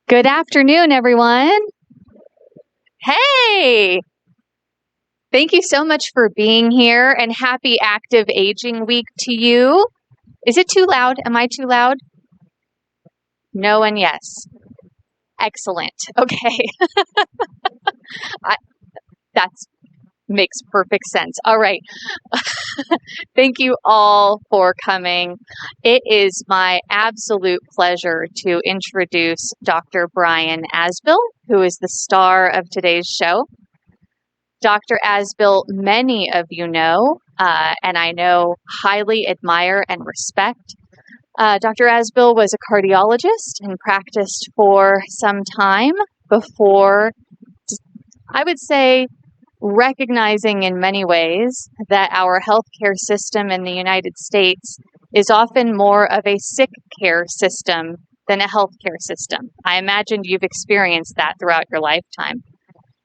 Good afternoon, everyone. Hey, thank you so much for being here and happy Active Aging Week to you. Is it too loud? Am I too loud? No and yes. Excellent. Okay. That makes perfect sense. All right. Thank you all for coming. It is my absolute pleasure to introduce Dr. Brian Asbill, who is the star of today's show. Dr. Asbill, many of you know, and I know highly admire and respect. Dr. Asbill was a cardiologist and practiced for some time before, I would say, recognizing in many ways that our healthcare system in the United States is often more of a sick care system than a healthcare system. I imagine you've experienced that throughout your lifetime.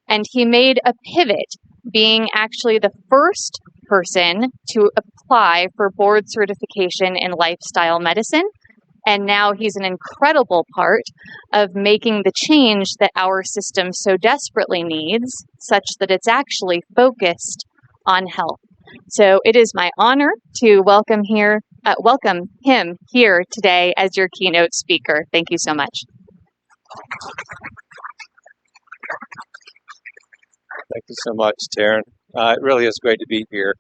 And he made a pivot, being actually the first person to apply for board certification in lifestyle medicine. And now he's an incredible part of making the change that our system so desperately needs, such that it's actually focused on health. So it is my honor to welcome him here today as your keynote speaker. Thank you so much. Thank you so much, Taryn. It really is great to be here.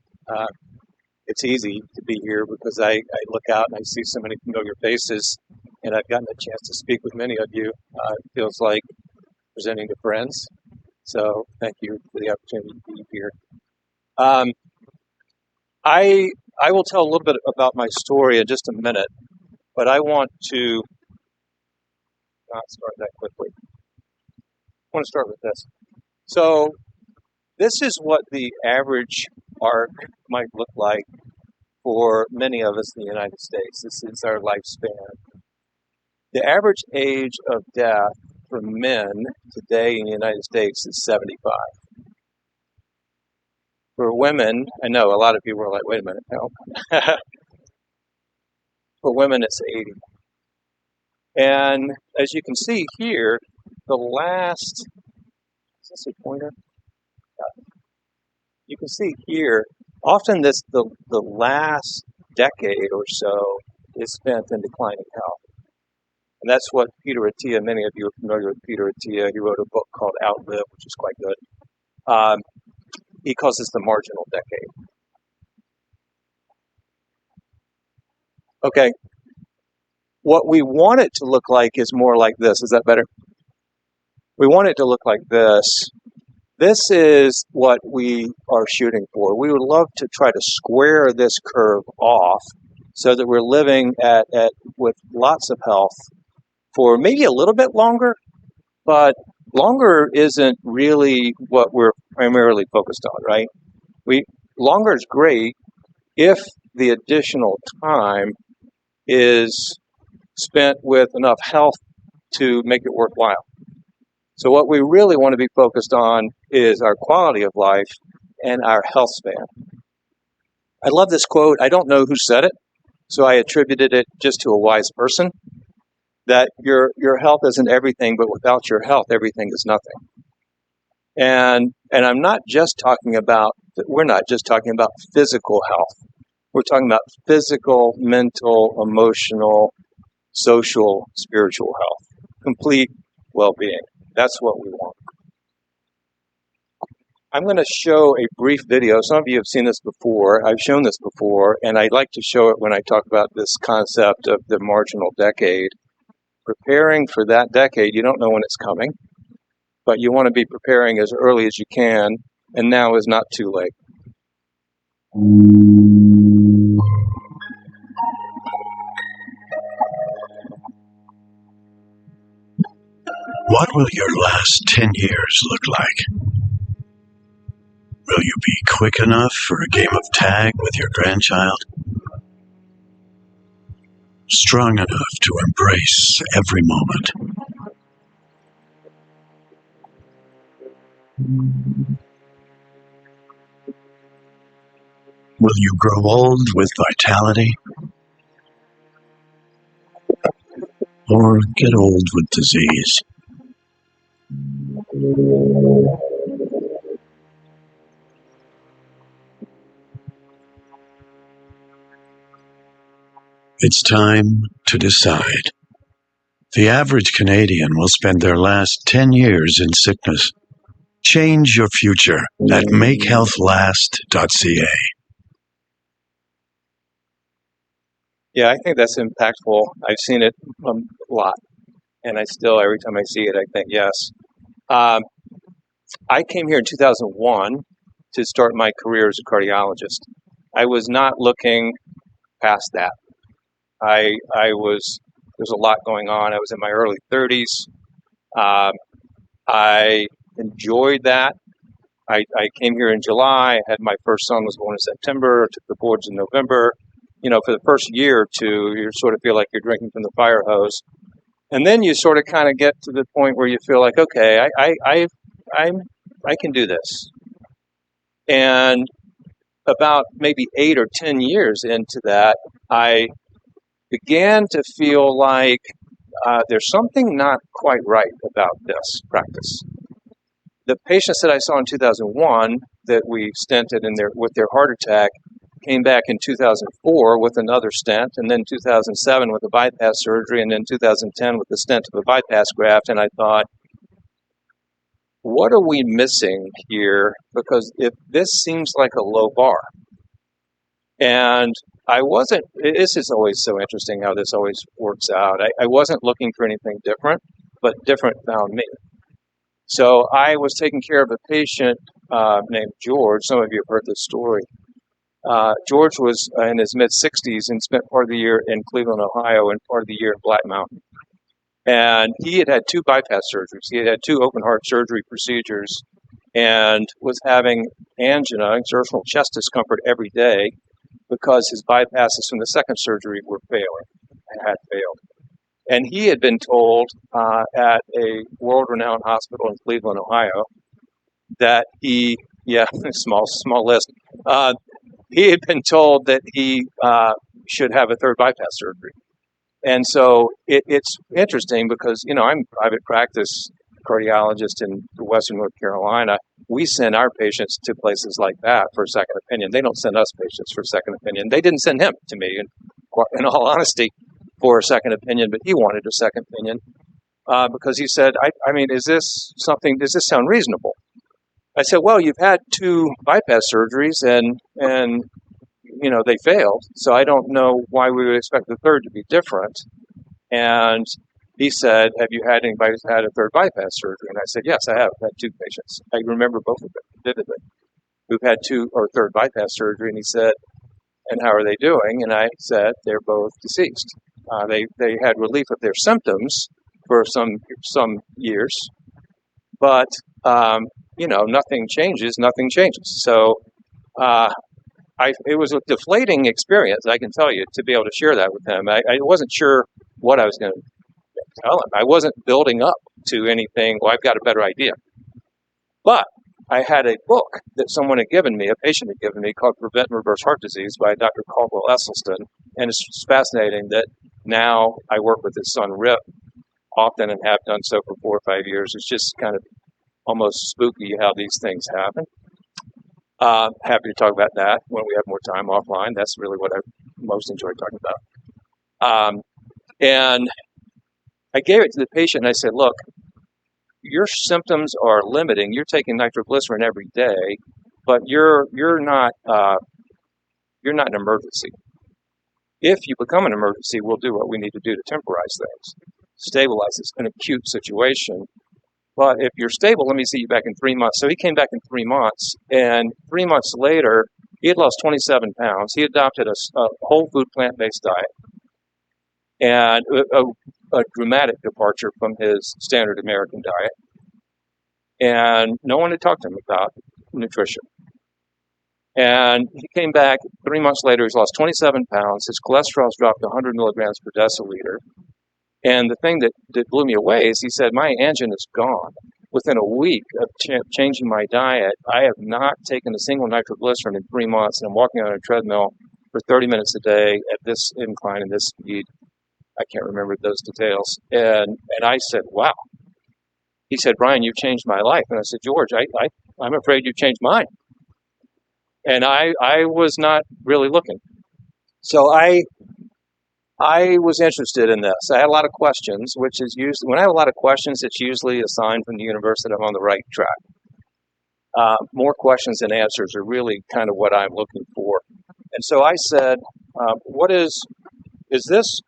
It's easy to be here because I look out and I see so many familiar faces, and I've gotten a chance to speak with many of you. It feels like presenting to friends. So thank you for the opportunity to be here. I will tell a little bit about my story in just a minute, but I want to not start that quickly. I want to start with this. So this is what the average arc might look like for many of us in the United States. This is our lifespan. The average age of death for men today in the United States is 75. For women, I know a lot of people are like, wait a minute, no. For women, it's 80. And as you can see here, the last, is this a pointer? You can see here, often the last decade or so is spent in declining health. And that's what Peter Attia, many of you are familiar with Peter Attia. He wrote a book called Outlive, which is quite good. He calls this the marginal decade. Okay, what we want it to look like is more like this. Is that better? We want it to look like this. This is what we are shooting for. We would love to try to square this curve off so that we're living with lots of health for maybe a little bit longer, but longer isn't really what we're primarily focused on, right? Longer is great if the additional time is spent with enough health to make it worthwhile. So what we really want to be focused on is our quality of life and our health span. I love this quote. I don't know who said it, so I attributed it just to a wise person, that your health isn't everything, but without your health, everything is nothing. And we're not just talking about physical health. We're talking about physical, mental, emotional, social, spiritual health, complete well-being. That's what we want. I'm going to show a brief video. Some of you have seen this before. I've shown this before, and I'd like to show it when I talk about this concept of the marginal decade. Preparing for that decade, you don't know when it's coming, but you want to be preparing as early as you can, and now is not too late. What will your last 10 years look like? Will you be quick enough for a game of tag with your grandchild? Strong enough to embrace every moment? Will you grow old with vitality? Or get old with disease? It's time to decide. The average Canadian will spend their last 10 years in sickness. Change your future at makehealthlast.ca. Yeah, I think that's impactful. I've seen it a lot, and I still, every time I see it, I think yes. Um, I came here in 2001 to start my career as a cardiologist. I was not looking past that. There's a lot going on. I was in my early 30s. Um, I enjoyed that. I came here in July. I had my first son was born in September. Took the boards in November. For the first year or two, you sort of feel like you're drinking from the fire hose, and then you sort of kind of get to the point where you feel like, okay, I can do this. And about maybe 8 or 10 years into that, I began to feel like there's something not quite right about this practice. The patients that I saw in 2001 that we stented with their heart attack came back in 2004 with another stent, and then 2007 with a bypass surgery, and then 2010 with the stent of a bypass graft. And I thought, what are we missing here? Because if this seems like a low bar. And this is always so interesting how this always works out. I wasn't looking for anything different, but different found me. So I was taking care of a patient named George. Some of you have heard this story. George was in his mid-60s and spent part of the year in Cleveland, Ohio, and part of the year in Black Mountain. And he had 2 bypass surgeries. He had 2 open heart surgery procedures and was having angina, exertional chest discomfort every day because his bypasses from the second surgery had failed. And he had been told at a world-renowned hospital in Cleveland, Ohio, that small list. He had been told that he should have a third bypass surgery. And so it's interesting because, I'm a private practice cardiologist in Western North Carolina. We send our patients to places like that for a second opinion. They don't send us patients for a second opinion. They didn't send him to me, in all honesty, for a second opinion, but he wanted a second opinion because he said, does this sound reasonable? I said, well, you've had 2 bypass surgeries and they failed, so I don't know why we would expect the third to be different. And he said, have you had anybody who's had a third bypass surgery? And I said, yes, I have. I've had 2 patients. I remember both of them vividly, who've had 2 or third bypass surgery. And he said, and how are they doing? And I said, they're both deceased. They had relief of their symptoms for some years, but nothing changes. So it was a deflating experience, I can tell you, to be able to share that with him. I wasn't sure what I was going to tell him. I wasn't building up to anything, well, I've got a better idea. But I had a book that a patient had given me, called Prevent and Reverse Heart Disease by Dr. Caldwell Esselstyn. And it's fascinating that now I work with his son, Rip, often, and have done so for 4 or 5 years. It's just kind of almost spooky how these things happen. Happy to talk about that when we have more time offline. That's really what I most enjoy talking about. And I gave it to the patient and I said, look, your symptoms are limiting. You're taking nitroglycerin every day, but you're not an emergency. If you become an emergency, we'll do what we need to do to temporize things, stabilize this, an acute situation. But if you're stable, let me see you back in 3 months. So he came back in 3 months, and 3 months later, he had lost 27 pounds. He adopted a whole food plant-based diet, and a dramatic departure from his standard American diet. And no one had talked to him about nutrition. And he came back 3 months later. He's lost 27 pounds. His cholesterol's dropped 100 milligrams per deciliter. And the thing that blew me away is he said, my angina is gone. Within a week of changing my diet, I have not taken a single nitroglycerin in 3 months, and I'm walking on a treadmill for 30 minutes a day at this incline and this speed. I can't remember those details. And I said, wow. He said, Brian, you've changed my life. And I said, George, I'm afraid you've changed mine. And I was not really looking. So I was interested in this. I had a lot of questions, which is usually, when I have a lot of questions, it's usually a sign from the universe that I'm on the right track. More questions than answers are really kind of what I'm looking for. And so I said, is this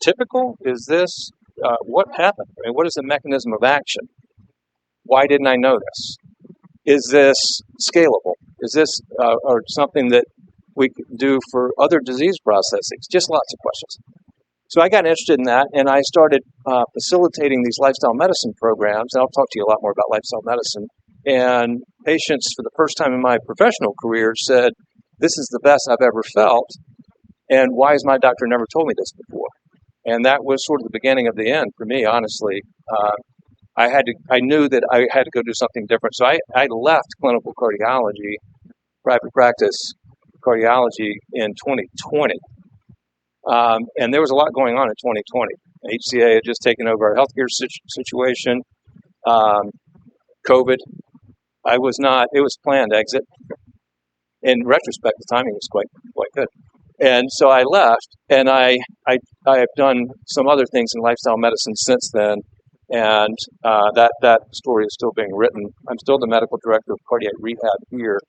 typical? Is this, what happened? I mean, what is the mechanism of action? Why didn't I know this? Is this scalable? Is this or something that we could do for other disease processes? Just lots of questions. So I got interested in that, and I started facilitating these lifestyle medicine programs. And I'll talk to you a lot more about lifestyle medicine. And patients, for the first time in my professional career, said, this is the best I've ever felt, and why has my doctor never told me this before? And that was sort of the beginning of the end for me, honestly. I knew that I had to go do something different. So I left clinical cardiology, private practice cardiology in 2020. And there was a lot going on in 2020. HCA had just taken over our healthcare situation. COVID. It was planned exit. In retrospect, the timing was quite good. And so I left, and I have done some other things in lifestyle medicine since then, and that story is still being written. I'm still the medical director of cardiac rehab here,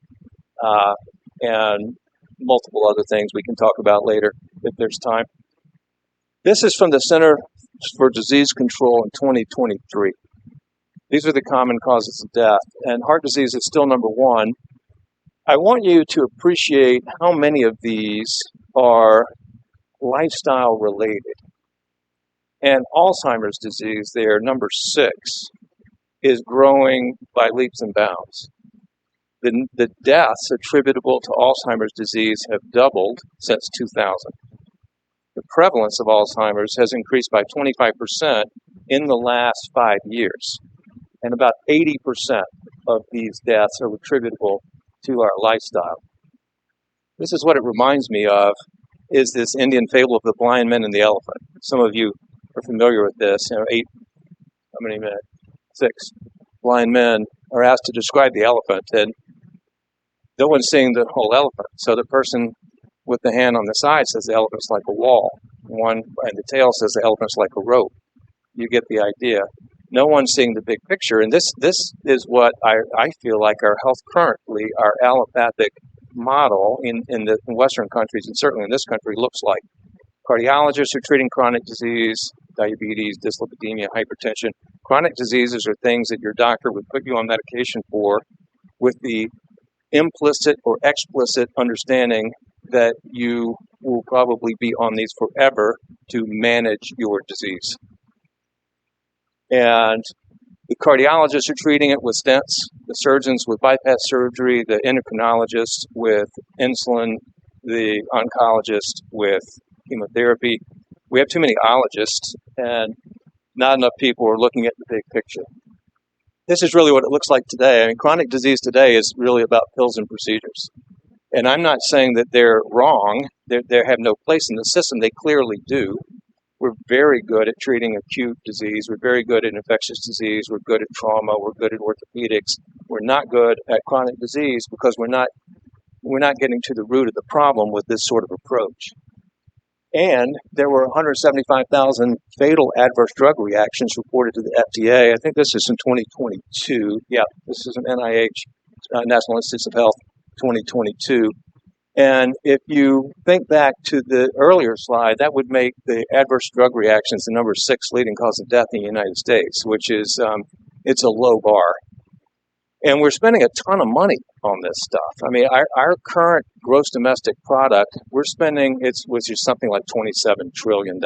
and multiple other things we can talk about later if there's time. This is from the Center for Disease Control in 2023. These are the common causes of death, and heart disease is still number one. I want you to appreciate how many of these are lifestyle related. And Alzheimer's disease there, number 6, is growing by leaps and bounds. The deaths attributable to Alzheimer's disease have doubled since 2000. The prevalence of Alzheimer's has increased by 25% in the last 5 years. And about 80% of these deaths are attributable to our lifestyle. This is what it reminds me of, is this Indian fable of the blind men and the elephant. Some of you are familiar with this. 6 blind men are asked to describe the elephant, and no one's seeing the whole elephant. So the person with the hand on the side says the elephant's like a wall. One and the tail says the elephant's like a rope. You get the idea. No one's seeing the big picture, and this is what I feel like our health currently, our allopathic model in the Western countries, and certainly in this country, looks like. Cardiologists are treating chronic disease, diabetes, dyslipidemia, hypertension. Chronic diseases are things that your doctor would put you on medication for with the implicit or explicit understanding that you will probably be on these forever to manage your disease. And the cardiologists are treating it with stents, the surgeons with bypass surgery, the endocrinologists with insulin, the oncologist with chemotherapy. We have too many ologists, and not enough people are looking at the big picture. This is really what it looks like today. I mean, chronic disease today is really about pills and procedures. And I'm not saying that they're wrong. They have no place in the system. They clearly do. We're very good at treating acute disease. We're very good at infectious disease. We're good at trauma. We're good at orthopedics. We're not good at chronic disease because we're not getting to the root of the problem with this sort of approach. And there were 175,000 fatal adverse drug reactions reported to the FDA. I think this is in 2022. Yeah, this is an NIH, National Institutes of Health, 2022. And if you think back to the earlier slide, that would make the adverse drug reactions the number 6 leading cause of death in the United States, which is, it's a low bar. And we're spending a ton of money on this stuff. I mean, our current gross domestic product, we're spending, which is something like $27 trillion.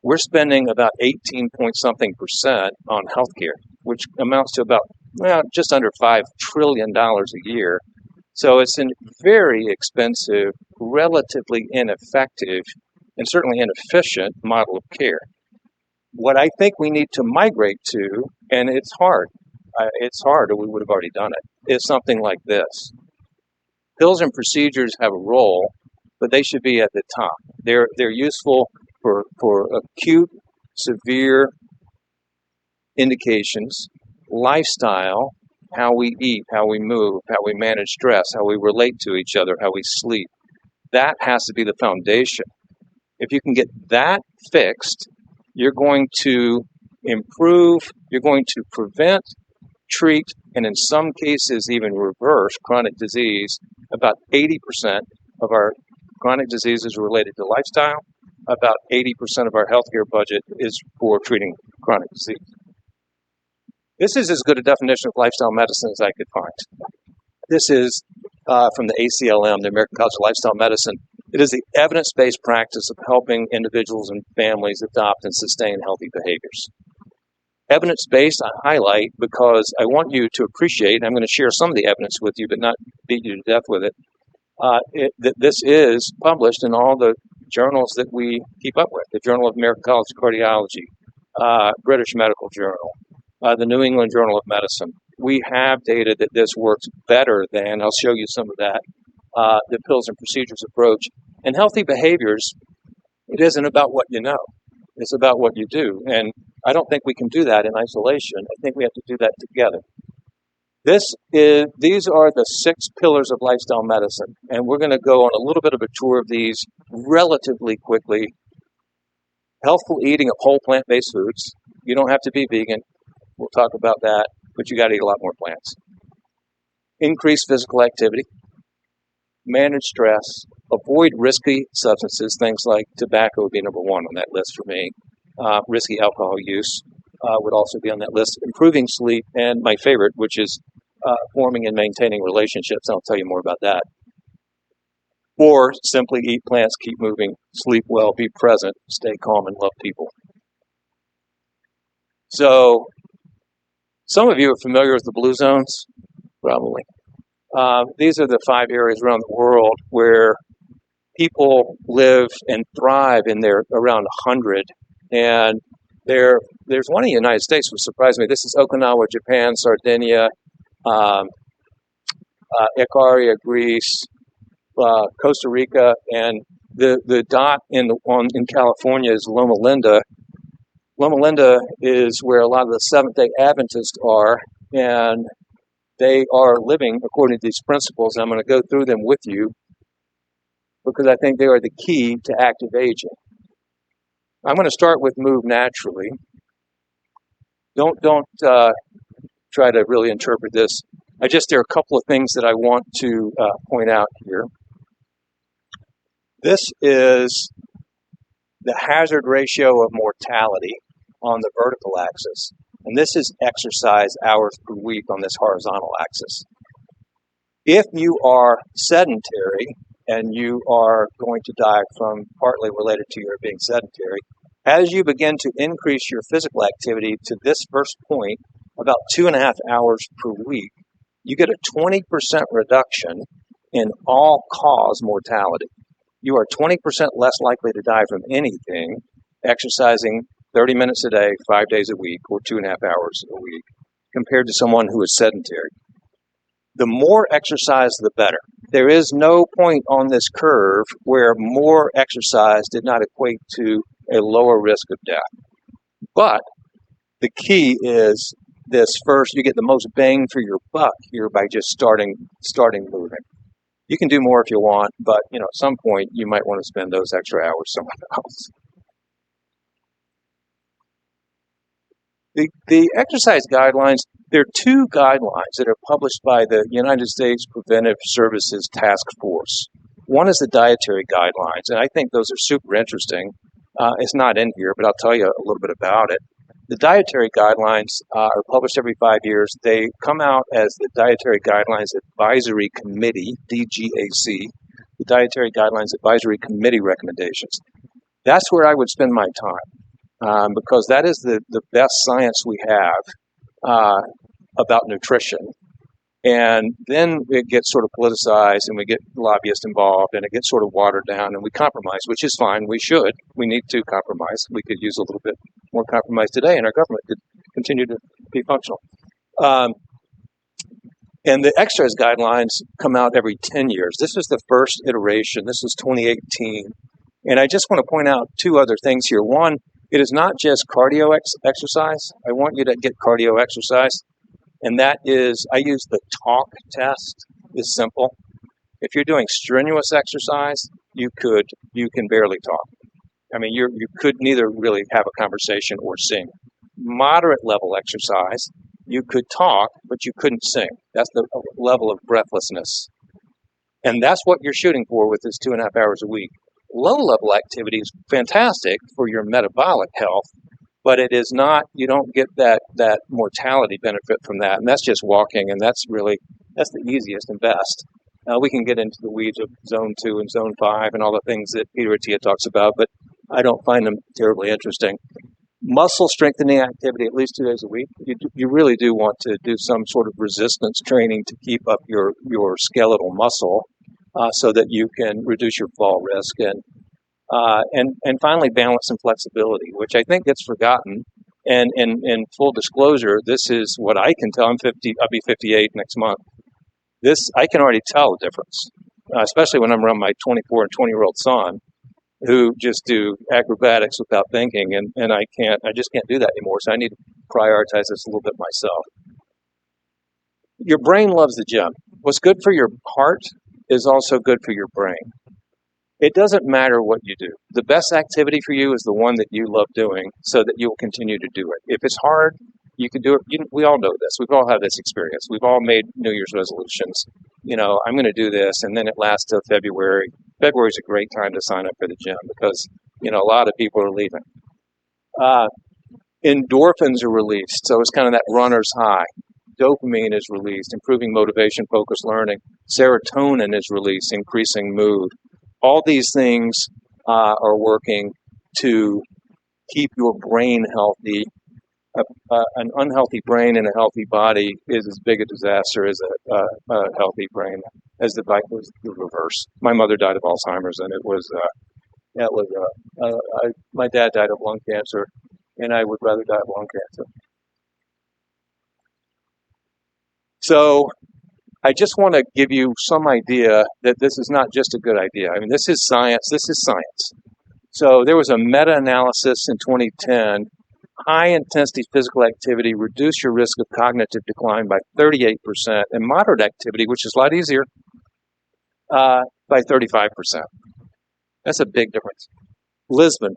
We're spending about 18-point-something% on healthcare, which amounts to about, just under $5 trillion a year. So it's a very expensive, relatively ineffective, and certainly inefficient model of care. What I think we need to migrate to, and it's hard, or we would have already done it, is something like this. Pills and procedures have a role, but they should be at the top. They're useful for acute, severe indications. lifestyle, how we eat, how we move, how we manage stress, how we relate to each other, how we sleep, that has to be the foundation. If you can get that fixed, you're going to improve, you're going to prevent, treat, and in some cases even reverse chronic disease. About 80% of our chronic diseases are related to lifestyle. About 80% of our healthcare budget is for treating chronic disease. This is as good a definition of lifestyle medicine as I could find. This is from the ACLM, the American College of Lifestyle Medicine. It is the evidence-based practice of helping individuals and families adopt and sustain healthy behaviors. Evidence-based, I highlight because I want you to appreciate, and I'm going to share some of the evidence with you, but not beat you to death with it, that this is published in all the journals that we keep up with. The Journal of American College of Cardiology, British Medical Journal, the New England Journal of Medicine. We have data that this works better than, I'll show you some of that, the pills and procedures approach. And healthy behaviors, it isn't about what you know. It's about what you do. And I don't think we can do that in isolation. I think we have to do that together. These are the 6 pillars of lifestyle medicine. And we're going to go on a little bit of a tour of these relatively quickly. Healthful eating of whole plant-based foods. You don't have to be vegan. We'll talk about that, but you got to eat a lot more plants. Increase physical activity. Manage stress. Avoid risky substances. Things like tobacco would be number 1 on that list for me. Risky alcohol use would also be on that list. Improving sleep, and my favorite, which is forming and maintaining relationships. I'll tell you more about that. Or simply eat plants, keep moving, sleep well, be present, stay calm, and love people. So, some of you are familiar with the blue zones, probably. These are the 5 areas around the world where people live and thrive in their around 100. And there's one in the United States which surprised me. This is Okinawa, Japan, Sardinia, Ikaria, Greece, Costa Rica, and the dot in California is Loma Linda. Loma Linda is where a lot of the Seventh-day Adventists are, and they are living according to these principles. I'm going to go through them with you because I think they are the key to active aging. I'm going to start with move naturally. Don't try to really interpret this. There are a couple of things that I want to point out here. This is the hazard ratio of mortality on the vertical axis. And this is exercise hours per week on this horizontal axis. If you are sedentary and you are going to die from partly related to your being sedentary, as you begin to increase your physical activity to this first point, about 2.5 hours per week, you get a 20% reduction in all-cause mortality. You are 20% less likely to die from anything exercising 30 minutes a day, 5 days a week, or 2.5 hours a week, compared to someone who is sedentary. The more exercise, the better. There is no point on this curve where more exercise did not equate to a lower risk of death. But the key is this first, you get the most bang for your buck here by just starting moving. You can do more if you want, but at some point you might want to spend those extra hours somewhere else. The exercise guidelines, there are 2 guidelines that are published by the United States Preventive Services Task Force. One is the dietary guidelines, and I think those are super interesting. It's not in here, but I'll tell you a little bit about it. The dietary guidelines are published every 5 years. They come out as the Dietary Guidelines Advisory Committee, DGAC, the Dietary Guidelines Advisory Committee recommendations. That's where I would spend my time because that is the best science we have about nutrition. And then it gets sort of politicized and we get lobbyists involved and it gets sort of watered down and we compromise, which is fine. We should. We need to compromise. We could use a little bit more compromise today and our government could continue to be functional. And the exercise guidelines come out every 10 years. This is the first iteration. This is 2018. And I just want to point out 2 other things here. One, it is not just cardio exercise. I want you to get cardio exercise. And that is, I use the talk test. It's simple. If you're doing strenuous exercise, you can barely talk. I mean, you could neither really have a conversation or sing. Moderate level exercise, you could talk, but you couldn't sing. That's the level of breathlessness. And that's what you're shooting for with this 2.5 hours a week. Low level activity is fantastic for your metabolic health, but it is not, you don't get that mortality benefit from that. And that's just walking, and that's the easiest and best. We can get into the weeds of zone 2 and zone 5 and all the things that Peter Attia talks about, but I don't find them terribly interesting. Muscle strengthening activity at least 2 days a week. You really do want to do some sort of resistance training to keep up your skeletal muscle so that you can reduce your fall risk. And finally, balance and flexibility, which I think gets forgotten. And in full disclosure, this is what I can tell. I'm 50. I'll be 58 next month. I can already tell the difference, especially when I'm around my 24 and 20-year-old son, who just do acrobatics without thinking, and I just can't do that anymore. So I need to prioritize this a little bit myself. Your brain loves the gym. What's good for your heart is also good for your brain. It doesn't matter what you do. The best activity for you is the one that you love doing, so that you'll continue to do it. If it's hard, you can do it. We all know this. We've all had this experience. We've all made New Year's resolutions. I'm going to do this, and then it lasts till February. February is a great time to sign up for the gym because, a lot of people are leaving. Endorphins are released, so it's kind of that runner's high. Dopamine is released, improving motivation, focus, learning. Serotonin is released, increasing mood. All these things are working to keep your brain healthy. An unhealthy brain and a healthy body is as big a disaster as a healthy brain. As the reverse. My mother died of Alzheimer's, and my dad died of lung cancer, and I would rather die of lung cancer. So I just want to give you some idea that this is not just a good idea. I mean, this is science. This is science. So there was a meta-analysis in 2010. High-intensity physical activity reduced your risk of cognitive decline by 38%, and moderate activity, which is a lot easier, by 35%. That's a big difference. Lisbon,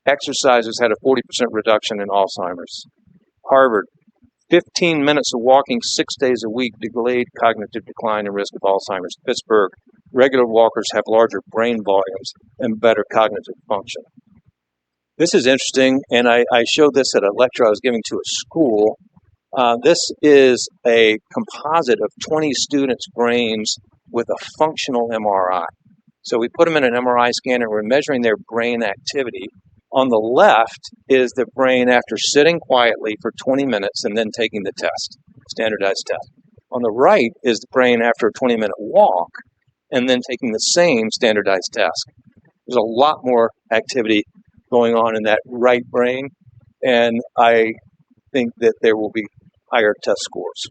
exercises had a 40% reduction in Alzheimer's. Harvard, 15 minutes of walking 6 days a week delayed cognitive decline and risk of Alzheimer's. Pittsburgh, regular walkers have larger brain volumes and better cognitive function. This is interesting, and I showed this at a lecture I was giving to a school. This is a composite of 20 students' brains with a functional MRI. So we put them in an MRI scanner, and we're measuring their brain activity. On the left is the brain after sitting quietly for 20 minutes and then taking the test, standardized test. On the right is the brain after a 20-minute walk and then taking the same standardized test. There's a lot more activity going on in that right brain, and I think that there will be higher test scores.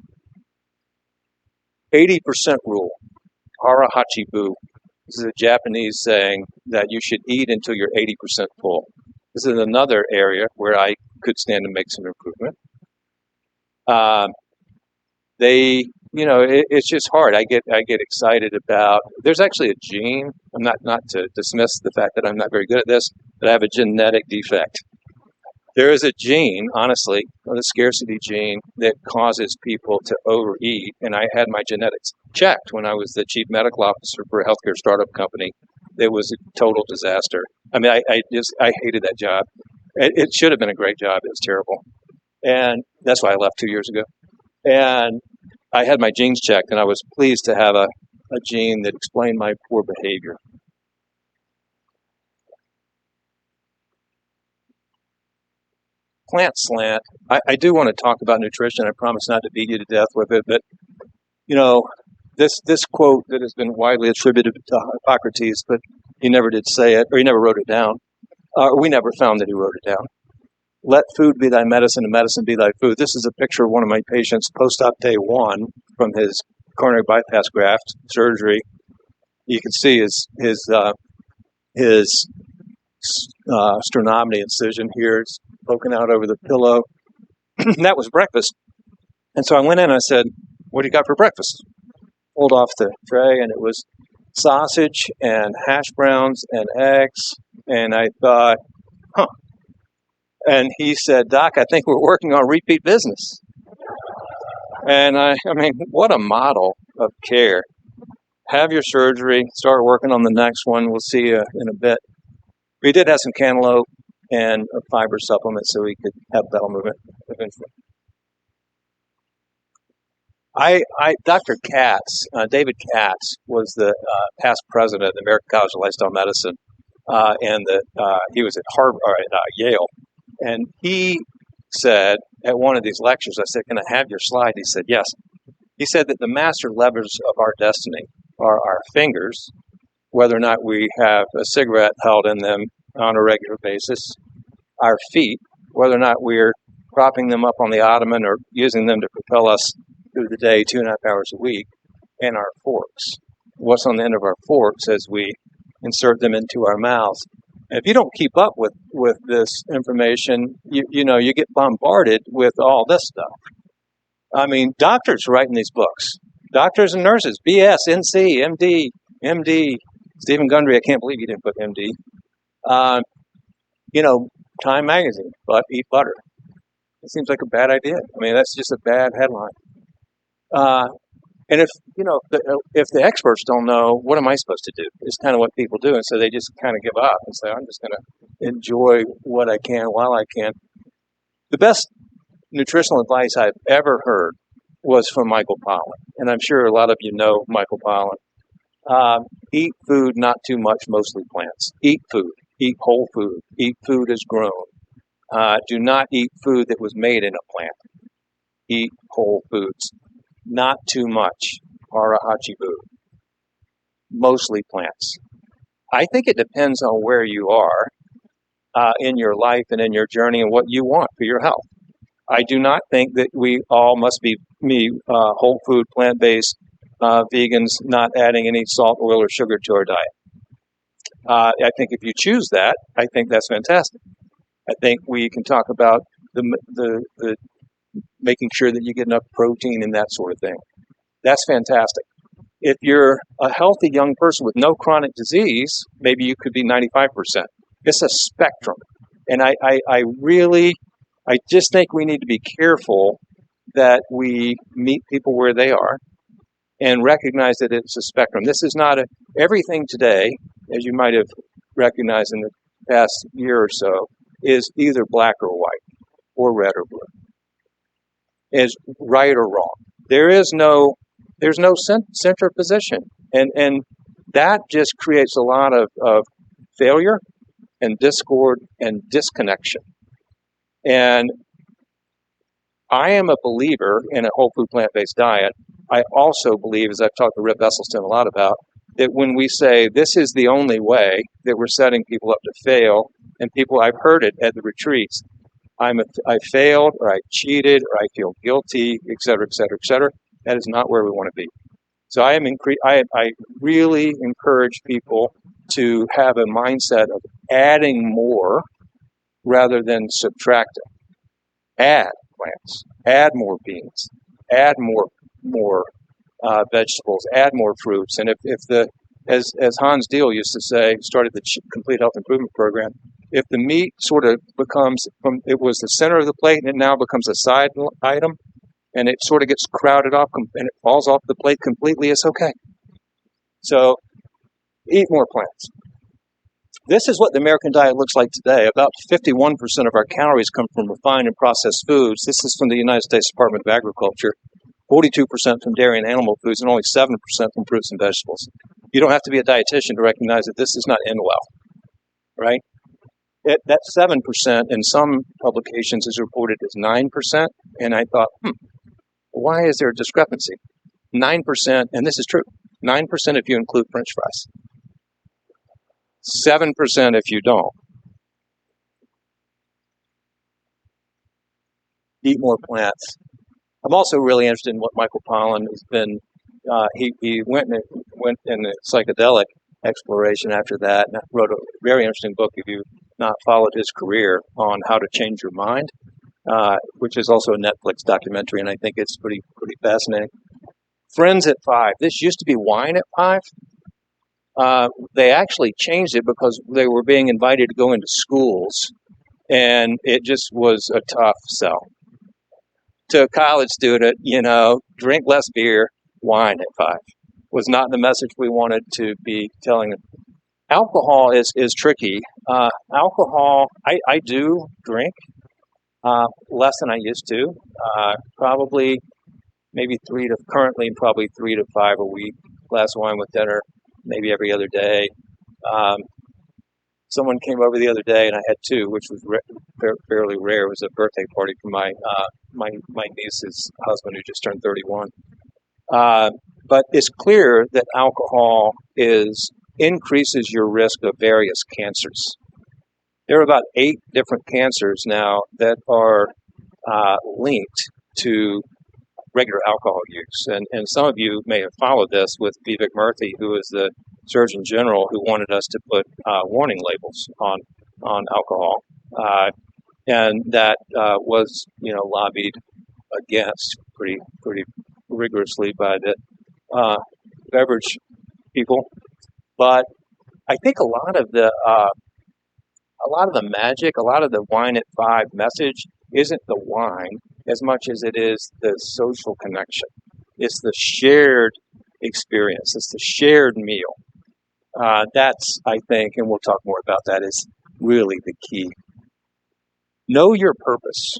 80% rule, hara hachibu. This is a Japanese saying that you should eat until you're 80% full. This is another area where I could stand to make some improvement. It's just hard. I get excited about. There's actually a gene. I'm not to dismiss the fact that I'm not very good at this, but I have a genetic defect. There is a gene, honestly, the scarcity gene, that causes people to overeat. And I had my genetics checked when I was the chief medical officer for a healthcare startup company. It was a total disaster. I mean, I hated that job. It should have been a great job. It was terrible. And that's why I left 2 years ago. And I had my genes checked, and I was pleased to have a gene that explained my poor behavior. Plant slant. I do want to talk about nutrition. I promise not to beat you to death with it, but this quote that has been widely attributed to Hippocrates, but he never did say it, or he never wrote it down. We never found that he wrote it down. Let food be thy medicine, and medicine be thy food. This is a picture of one of my patients post-op day 1 from his coronary bypass graft surgery. You can see his sternotomy incision here. It's poking out over the pillow. That was breakfast. And so I went in and I said, what do you got for breakfast? Pulled off the tray, and it was sausage and hash browns and eggs. And I thought, huh. And he said, Doc, I think we're working on repeat business. And I mean, what a model of care. Have your surgery, start working on the next one. We'll see you in a bit. We did have some cantaloupe and a fiber supplement so we could have bowel movement eventually. Dr. Katz, David Katz, was the past president of the American College of Lifestyle Medicine, and he was at Harvard or at Yale, and he said at one of these lectures, I said, "Can I have your slide?" He said, "Yes." He said that the master levers of our destiny are our fingers, whether or not we have a cigarette held in them on a regular basis, our feet, whether or not we're propping them up on the ottoman or using them to propel us through the day 2.5 hours a week, and our forks. What's on the end of our forks as we insert them into our mouths. And if you don't keep up with this information, you get bombarded with all this stuff. I mean, doctors writing these books, doctors and nurses, BS, NC, MD, Stephen Gundry, I can't believe you didn't put MD. Time Magazine, eat butter. It seems like a bad idea. I mean, that's just a bad headline. And if the experts don't know, what am I supposed to do? It's kind of what people do. And so they just kind of give up and say, I'm just going to enjoy what I can while I can. The best nutritional advice I've ever heard was from Michael Pollan. And I'm sure a lot of you know Michael Pollan. Eat food, not too much, mostly plants. Eat food. Eat whole food. Eat food as grown. Do not eat food that was made in a plant. Eat whole foods. Not too much arahachibu. Mostly plants. I think it depends on where you are in your life and in your journey and what you want for your health. I do not think that we all must be whole food, plant-based vegans, not adding any salt, oil, or sugar to our diet. I think if you choose that, I think that's fantastic. I think we can talk about the making sure that you get enough protein and that sort of thing. That's fantastic. If you're a healthy young person with no chronic disease, maybe you could be 95%. It's a spectrum. And I just think we need to be careful that we meet people where they are and recognize that it's a spectrum. This is not everything today, as you might have recognized in the past year or so, is either black or white or red or blue. Is right or wrong. There's no center position. And that just creates a lot of failure and discord and disconnection. And I am a believer in a whole food plant-based diet. I also believe, as I've talked to Rip Esselstyn a lot about, that when we say this is the only way, that we're setting people up to fail. And I've heard it at the retreats. I failed, or I cheated, or I feel guilty, et cetera, et cetera, et cetera. That is not where we want to be. So I really encourage people to have a mindset of adding more rather than subtracting. Add plants, add more beans, add more vegetables, add more fruits. And as Hans Diehl used to say, started the Complete Health Improvement Program, if the meat sort of becomes, it was the center of the plate and it now becomes a side item, and it sort of gets crowded off and it falls off the plate completely, it's okay. So eat more plants. This is what the American diet looks like today. About 51% of our calories come from refined and processed foods. This is from the United States Department of Agriculture. 42% from dairy and animal foods, and only 7% from fruits and vegetables. You don't have to be a dietitian to recognize that this does not end well, right? That 7% in some publications is reported as 9%, and I thought, why is there a discrepancy? 9%, and this is true, 9% if you include French fries. 7% if you don't. Eat more plants. I'm also really interested in what Michael Pollan has been. He went in the psychedelic exploration after that, and wrote a very interesting book, if you've not followed his career, on how to change your mind. which is also a Netflix documentary, and I think it's pretty fascinating. Friends at 5. This used to be Wine at 5. They actually changed it because they were being invited to go into schools, and it just was a tough sell. To a college student, drink less beer, wine at 5 was not the message we wanted to be telling them. Alcohol is tricky. Alcohol, I do drink less than I used to. Probably currently probably 3 to 5 a week. Glass of wine with dinner, maybe every other day. Someone came over the other day, and I had 2, which was fairly rare. It was a birthday party for my niece's husband, who just turned 31. But it's clear that alcohol increases your risk of various cancers. There are about 8 different cancers now that are linked to regular alcohol use. And some of you may have followed this with Vivek Murthy, who is the Surgeon General, who wanted us to put warning labels on alcohol. And that was, lobbied against pretty rigorously by the beverage people. But I think a lot of the magic, a lot of the Wine at 5 message isn't the wine as much as it is the social connection. It's the shared experience. It's the shared meal. That's, I think, and we'll talk more about that, is really the key. Know your purpose.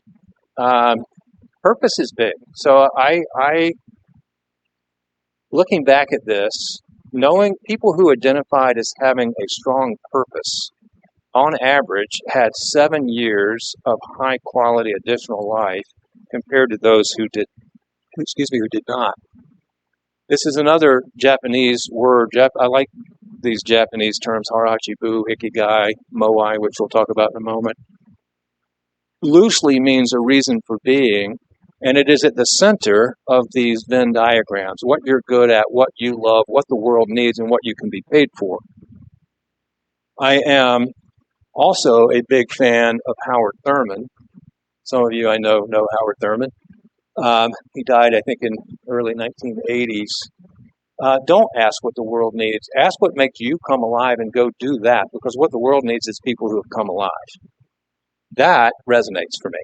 Purpose is big. So I looking back at this, knowing people who identified as having a strong purpose, on average, had 7 years of high quality additional life compared to those who did not. This is another Japanese word. I like these Japanese terms: harachibu, ikigai, moai, which we'll talk about in a moment. Loosely means a reason for being, and it is at the center of these Venn diagrams: what you're good at, what you love, what the world needs, and what you can be paid for. I am also a big fan of Howard Thurman. Some of you I know Howard Thurman. He died, I think, in early 1980s. Don't ask what the world needs. Ask what makes you come alive and go do that, because what the world needs is people who have come alive. That resonates for me.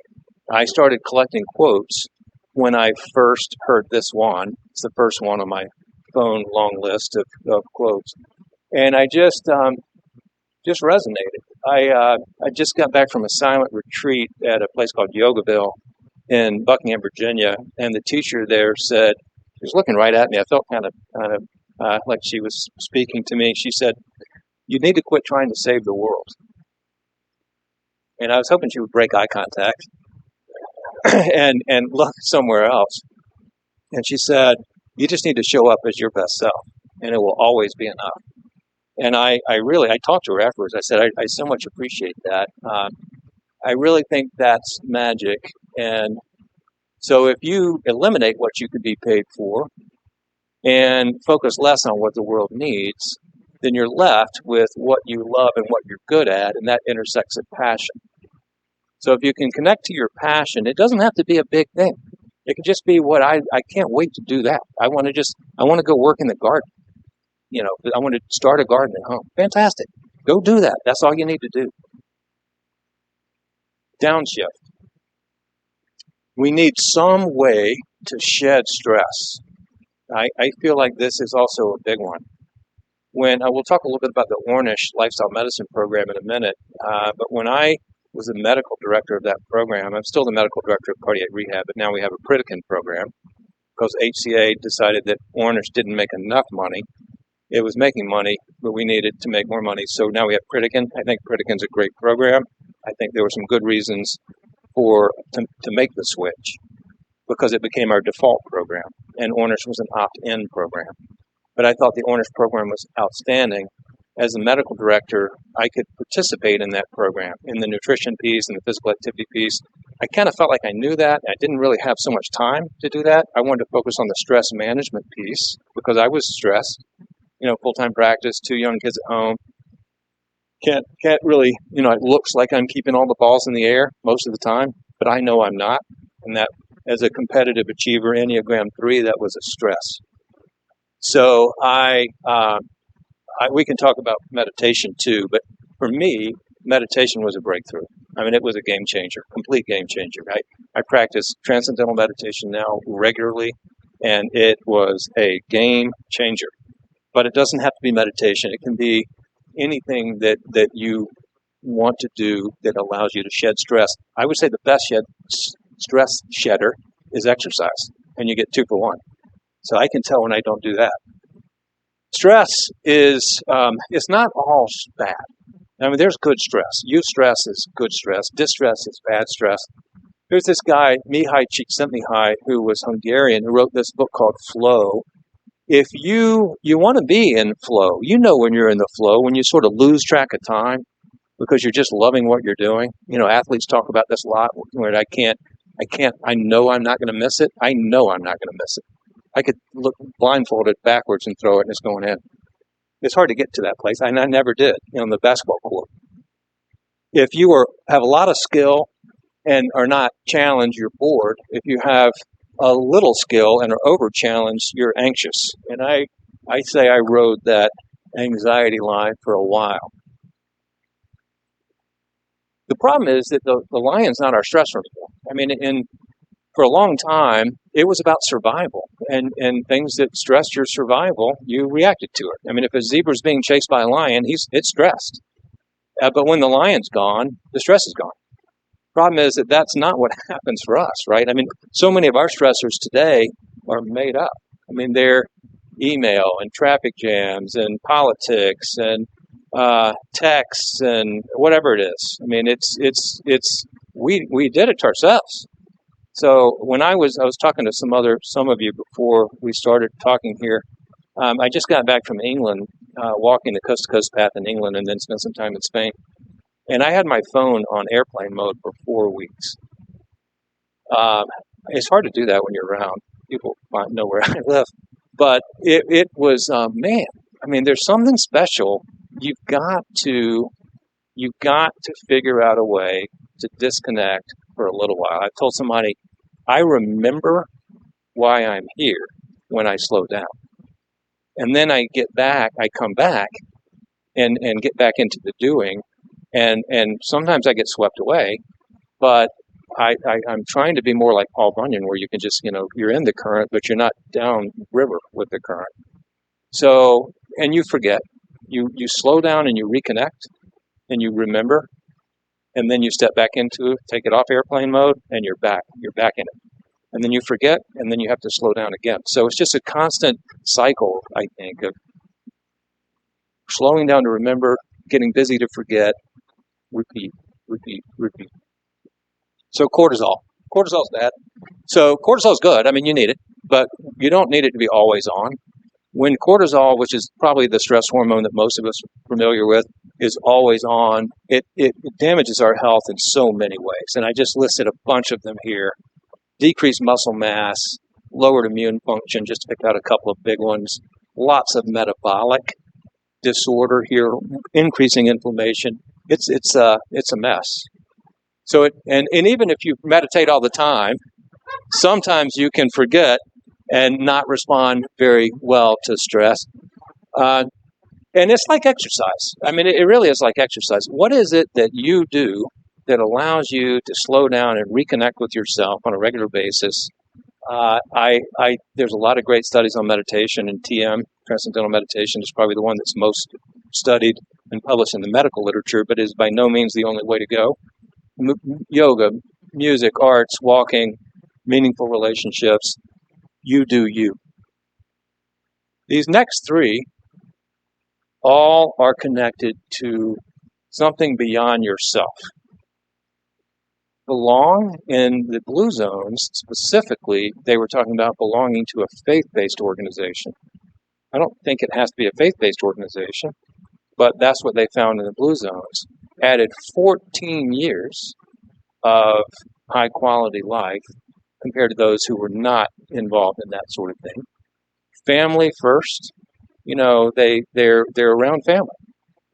I started collecting quotes when I first heard this one. It's the first one on my phone long list of quotes. And I just resonated. I just got back from a silent retreat at a place called Yogaville in Buckingham, Virginia, and the teacher there said, she was looking right at me. I felt kind of like she was speaking to me. She said, "You need to quit trying to save the world." And I was hoping she would break eye contact and look somewhere else. And she said, "You just need to show up as your best self, and it will always be enough." And I talked to her afterwards. I said, I so much appreciate that. I really think that's magic. And so if you eliminate what you could be paid for and focus less on what the world needs, then you're left with what you love and what you're good at, and that intersects at passion. So if you can connect to your passion, it doesn't have to be a big thing. It can just be what I can't wait to do that. I want to go work in the garden. I want to start a garden at home. Fantastic. Go do that. That's all you need to do. Downshift. We need some way to shed stress. I feel like this is also a big one. When we'll talk a little bit about the Ornish Lifestyle Medicine Program in a minute, but when I was the medical director of that program, I'm still the medical director of cardiac rehab, but now we have a Pritikin program because HCA decided that Ornish didn't make enough money. It was making money, but we needed to make more money. So now we have Pritikin. I think Pritikin's a great program. I think there were some good reasons to make the switch because it became our default program, and Ornish was an opt-in program. But I thought the Ornish program was outstanding. As a medical director, I could participate in that program, in the nutrition piece and the physical activity piece. I kind of felt like I knew that. I didn't really have so much time to do that. I wanted to focus on the stress management piece because I was stressed. Full-time practice, 2 young kids at home. Can't really, it looks like I'm keeping all the balls in the air most of the time. but I know I'm not. And that, as a competitive achiever, Enneagram 3, that was a stress. So we can talk about meditation too, but for me, meditation was a breakthrough. I mean, it was a game changer, complete game changer. I practice transcendental meditation now regularly, and it was a game changer. But it doesn't have to be meditation. It can be anything that you want to do that allows you to shed stress. I would say the best stress shedder is exercise, and you get 2 for 1. So I can tell when I don't do that. Stress is it's not all bad. I mean, there's good stress. Eustress is good stress. Distress is bad stress. There's this guy, Mihai Csikszentmihalyi, who was Hungarian, who wrote this book called Flow. If you want to be in flow, you know when you're in the flow, when you sort of lose track of time because you're just loving what you're doing. You know, athletes talk about this a lot, where I know I'm not going to miss it. I know I'm not going to miss it. I could look blindfolded backwards and throw it, and it's going in. It's hard to get to that place, and I never did, on the basketball court. If you have a lot of skill and are not challenged, you're bored. If you have a little skill and are over-challenged, you're anxious. And I say I rode that anxiety line for a while. The problem is that the lion's not our stressor anymore. I mean, for a long time, it was about survival, and things that stressed your survival, you reacted to it. I mean, if a zebra's being chased by a lion, it's stressed. But when the lion's gone, the stress is gone. Problem is that that's not what happens for us, right? I mean, so many of our stressors today are made up. I mean, they're email and traffic jams and politics and texts and whatever it is. I mean, we did it to ourselves. So when I was talking to some of you before we started talking here. I just got back from England, walking the coast to coast path in England, and then spent some time in Spain. And I had my phone on airplane mode for 4 weeks. It's hard to do that when you're around. People might know where I live. But it was, man, I mean, there's something special. You've got to figure out a way to disconnect for a little while. I told somebody, I remember why I'm here when I slow down. And then I come back and get back into the doing. And sometimes I get swept away, but I'm trying to be more like Paul Bunyan, where you can just, you're in the current, but you're not down river with the current. So, and you forget, you slow down and you reconnect and you remember, and then you step back into it, take it off airplane mode, and you're back in it. And then you forget, and then you have to slow down again. So it's just a constant cycle, I think, of slowing down to remember, getting busy to forget, repeat. So cortisol's bad. So cortisol's good. I mean, you need it, but you don't need it to be always on. When cortisol, which is probably the stress hormone that most of us are familiar with, is always on, it damages our health in so many ways. And I just listed a bunch of them here. Decreased muscle mass, lowered immune function, just to pick out a couple of big ones. Lots of metabolic disorder here, increasing inflammation. It's a mess. So and even if you meditate all the time, sometimes you can forget and not respond very well to stress. And it's like exercise. I mean, it really is like exercise. What is it that you do that allows you to slow down and reconnect with yourself on a regular basis? There's a lot of great studies on meditation, and TM, Transcendental Meditation, is probably the one that's most studied and published in the medical literature, but is by no means the only way to go. Yoga, music, arts, walking, meaningful relationships, you do you. These next three all are connected to something beyond yourself. Belong in the blue zones, specifically, they were talking about belonging to a faith-based organization. I don't think it has to be a faith-based organization, but that's what they found in the blue zones. Added 14 years of high-quality life compared to those who were not involved in that sort of thing. Family first, they're around family.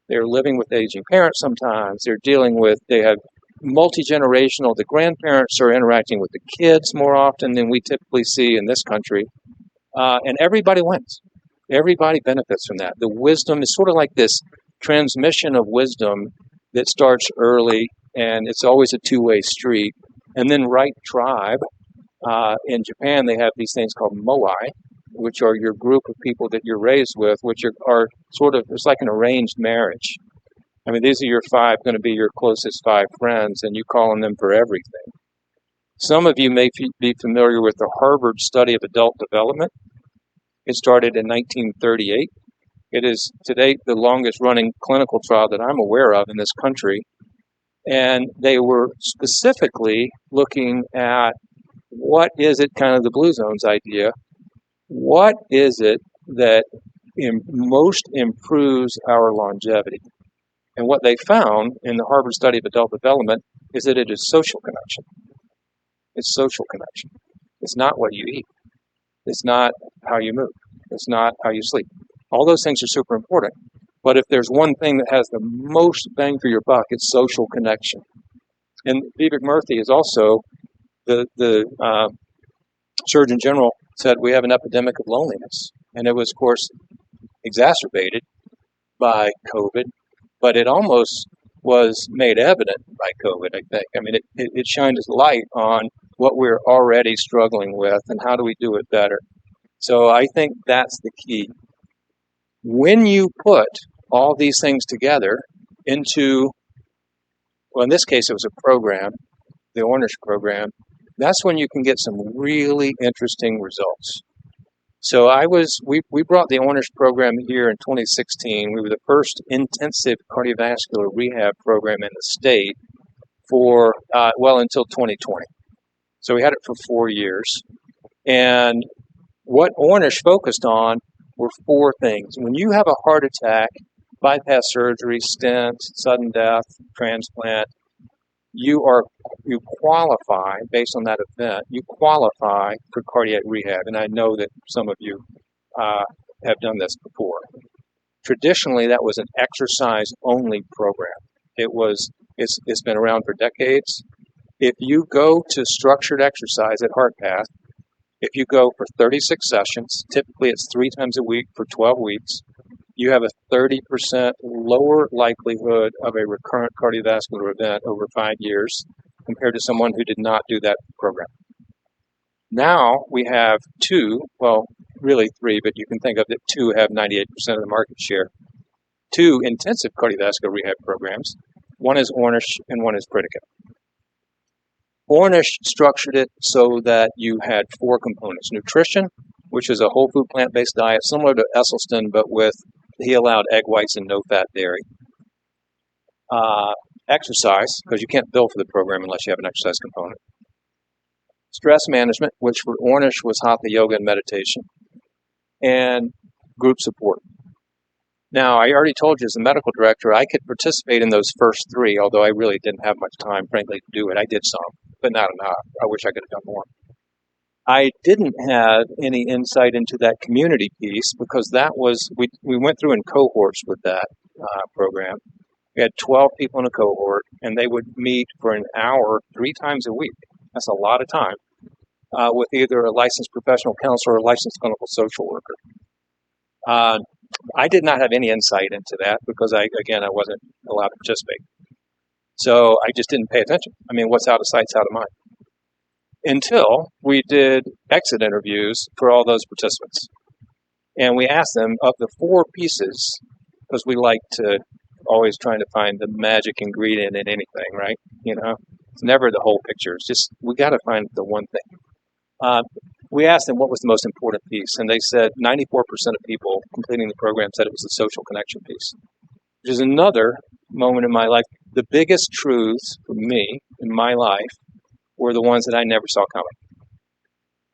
They're living with aging parents sometimes. They have multi-generational. The grandparents are interacting with the kids more often than we typically see in this country. And everybody wins. Everybody benefits from that. The wisdom is sort of like this transmission of wisdom that starts early, and it's always a two-way street. And then right tribe, in Japan, they have these things called moai, which are your group of people that you're raised with, which are sort of, it's like an arranged marriage. I mean, these are your going to be your closest 5 friends, and you call on them for everything. Some of you may be familiar with the Harvard study of adult development. It started in 1938. It is to date the longest running clinical trial that I'm aware of in this country. And they were specifically looking at what is it, kind of the Blue Zones idea, what is it that most improves our longevity? And what they found in the Harvard study of adult development is that it is social connection. It's social connection. It's not what you eat. It's not how you move. It's not how you sleep. All those things are super important. But if there's one thing that has the most bang for your buck, it's social connection. And Vivek Murthy is also the Surgeon General said we have an epidemic of loneliness. And it was, of course, exacerbated by COVID, but it almost was made evident by COVID, I think. I mean, it shined its light on what we're already struggling with and how do we do it better. So I think that's the key. When you put all these things together into, well, in this case, it was a program, the Ornish program, that's when you can get some really interesting results. So we brought the Ornish program here in 2016. We were the first intensive cardiovascular rehab program in the state for, until 2020. So we had it for 4 years. And what Ornish focused on were 4 things. When you have a heart attack, bypass surgery, stent, sudden death, transplant, you qualify based on that event. You qualify for cardiac rehab, and I know that some of you have done this before. Traditionally, that was an exercise-only program. It's been around for decades. If you go to structured exercise at HeartPath, if you go for 36 sessions, typically it's 3 times a week for 12 weeks, you have a 30% lower likelihood of a recurrent cardiovascular event over 5 years compared to someone who did not do that program. Now we have 2, well, really 3, but you can think of that 2 have 98% of the market share. 2 intensive cardiovascular rehab programs. One is Ornish and one is Predicate. Ornish structured it so that you had 4 components. Nutrition, which is a whole food plant-based diet, similar to Esselstyn, but he allowed egg whites and no-fat dairy. Exercise, because you can't bill for the program unless you have an exercise component. Stress management, which for Ornish was hatha yoga and meditation. And group support. Now, I already told you as a medical director, I could participate in those first 3, although I really didn't have much time, frankly, to do it. I did some, but not enough. I wish I could have done more. I didn't have any insight into that community piece because that was, we went through in cohorts with that program. We had 12 people in a cohort, and they would meet for an hour 3 times a week. That's a lot of time with either a licensed professional counselor or a licensed clinical social worker. I did not have any insight into that because, I wasn't allowed to participate. So I just didn't pay attention. I mean, what's out of sight's out of mind. Until we did exit interviews for all those participants. And we asked them, of the 4 pieces, because we like to always trying to find the magic ingredient in anything, right? You know, it's never the whole picture. It's just, we got to find the one thing. We asked them what was the most important piece, and they said 94% of people completing the program said it was the social connection piece, which is another moment in my life. The biggest truths for me in my life were the ones that I never saw coming.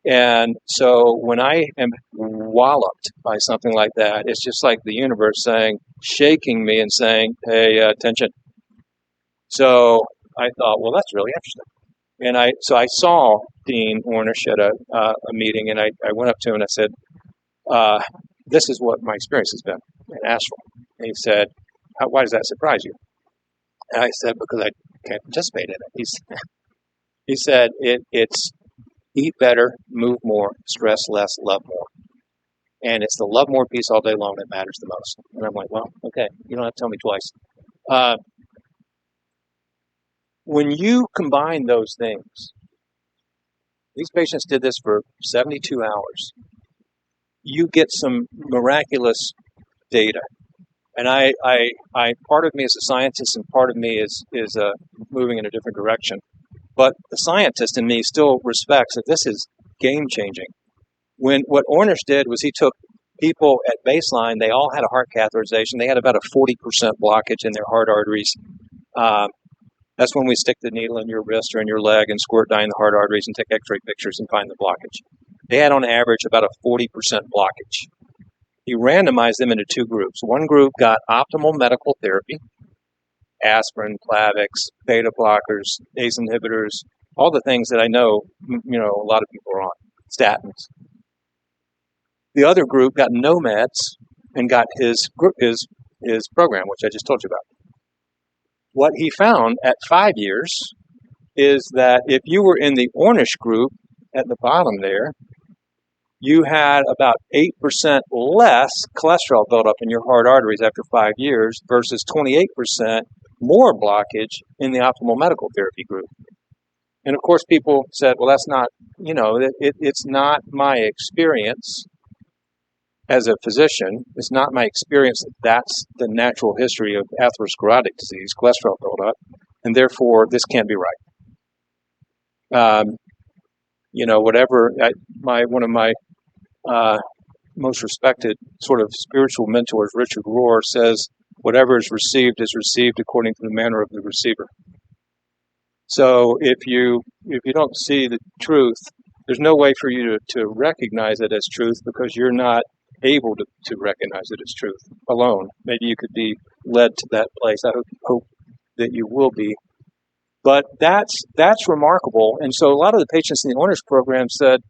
And so when I am walloped by something like that, it's just like the universe saying, shaking me and saying, pay attention. So I thought, well, that's really interesting. And I saw Dean Ornish at a meeting, and I went up to him and I said, this is what my experience has been in Asbill. And he said, why does that surprise you? And I said, because can't participate in it. He said it's eat better, move more, stress less, love more. And it's the love more piece all day long that matters the most. And I'm like, well, okay, you don't have to tell me twice. When you combine those things, these patients did this for 72 hours. You get some miraculous data. And I part of me is a scientist and part of me is moving in a different direction. But the scientist in me still respects that this is game changing. What Ornish did was he took people at baseline, they all had a heart catheterization. They had about a 40% blockage in their heart arteries. That's when we stick the needle in your wrist or in your leg and squirt dye in the heart arteries and take x-ray pictures and find the blockage. They had on average about a 40% blockage. He randomized them into two groups. One group got optimal medical therapy, aspirin, Plavix, beta blockers, ACE inhibitors, all the things that I know, a lot of people are on, statins. The other group got no meds and got his program, which I just told you about. What he found at 5 years is that if you were in the Ornish group at the bottom there, you had about 8% less cholesterol buildup in your heart arteries after 5 years versus 28% more blockage in the optimal medical therapy group. And of course, people said, well, that's not, it's not my experience as a physician. It's not my experience that that's the natural history of atherosclerotic disease, cholesterol buildup, and therefore this can't be right. Whatever, one of my most respected sort of spiritual mentors, Richard Rohr, says, whatever is received according to the manner of the receiver. So if you don't see the truth, there's no way for you to recognize it as truth because you're not able to recognize it as truth alone. Maybe you could be led to that place. I hope that you will be. But that's remarkable. And so a lot of the patients in the Ornish program said,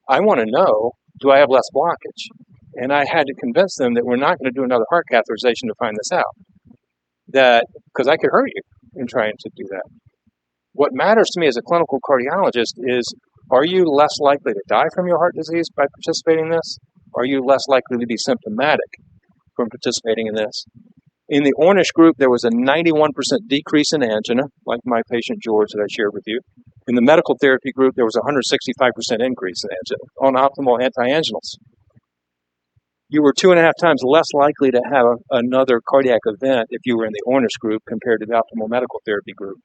I want to know, do I have less blockage? And I had to convince them that we're not going to do another heart catheterization to find this out. Because I could hurt you in trying to do that. What matters to me as a clinical cardiologist is, are you less likely to die from your heart disease by participating in this? Are you less likely to be symptomatic from participating in this? In the Ornish group, there was a 91% decrease in angina, like my patient George that I shared with you. In the medical therapy group, there was a 165% increase in angina on optimal antianginals. You were 2.5 times less likely to have another cardiac event if you were in the Ornish group compared to the optimal medical therapy group.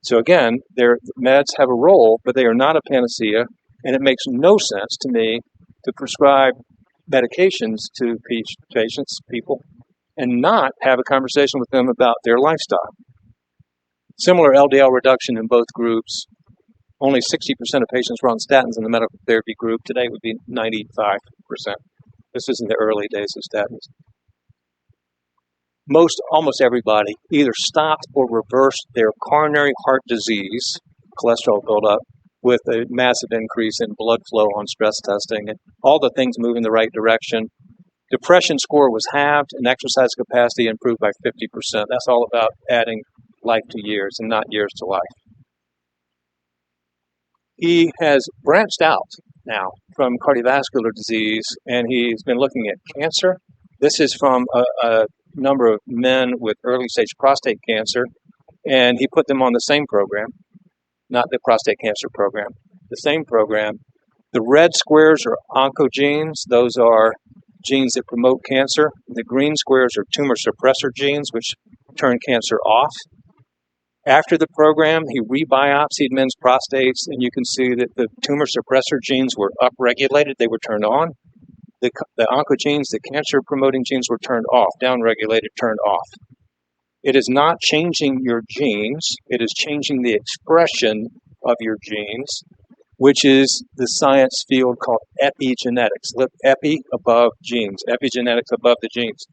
So again, their meds have a role, but they are not a panacea, and it makes no sense to me to prescribe medications to people, and not have a conversation with them about their lifestyle. Similar LDL reduction in both groups. Only 60% of patients were on statins in the medical therapy group. Today it would be 95%. This is in the early days of statins. Almost everybody either stopped or reversed their coronary heart disease, cholesterol buildup, with a massive increase in blood flow on stress testing, and all the things move in the right direction. Depression score was halved, and exercise capacity improved by 50%. That's all about adding life to years and not years to life. He has branched out now from cardiovascular disease, and he's been looking at cancer. This is from a number of men with early-stage prostate cancer, and he put them on the same program, not the prostate cancer program, the same program. The red squares are oncogenes. Those are genes that promote cancer. The green squares are tumor suppressor genes, which turn cancer off. After the program, he rebiopsied men's prostates, and you can see that the tumor suppressor genes were upregulated. They were turned on. The oncogenes, the cancer-promoting genes, were turned off, downregulated, turned off. It is not changing your genes. It is changing the expression of your genes, which is the science field called epigenetics. Look, epi above genes, epigenetics above the genes.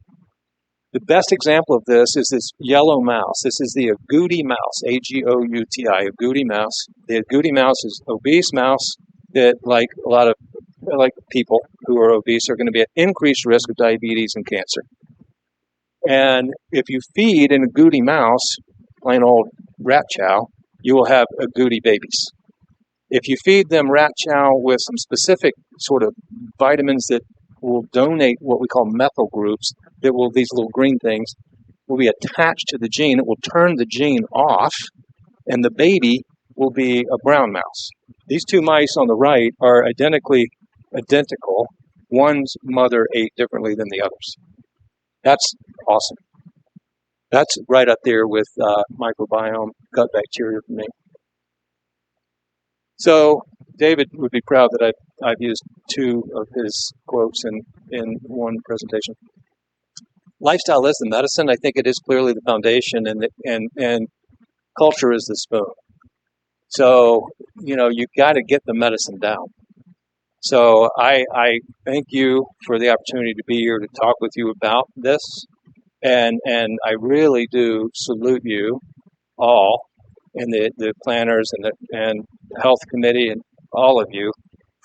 The best example of this is this yellow mouse. This is the agouti mouse, A-G-O-U-T-I, agouti mouse. The agouti mouse is obese mouse that, like a lot of people who are obese, are going to be at increased risk of diabetes and cancer. And if you feed an agouti mouse, plain old rat chow, you will have agouti babies. If you feed them rat chow with some specific sort of vitamins that will donate what we call methyl groups, that will, these little green things, will be attached to the gene. It will turn the gene off, and the baby will be a brown mouse. These two mice on the right are identical. One's mother ate differently than the others. That's awesome. That's right up there with microbiome, gut bacteria for me. So David would be proud that I've used two of his quotes in one presentation. Lifestyle is the medicine. I think it is clearly the foundation, and culture is the spoon. So, you've got to get the medicine down. So I thank you for the opportunity to be here to talk with you about this. And I really do salute you all, and the planners and health committee and all of you,